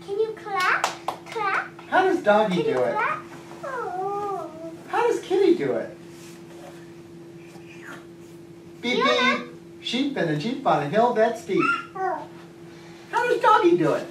Can you clap? Clap? How does Doggy do it? Clap? Oh. How does Kitty do it? Beep beep. Sheep and a jeep on a hill that's steep. Oh. How does Doggy do it?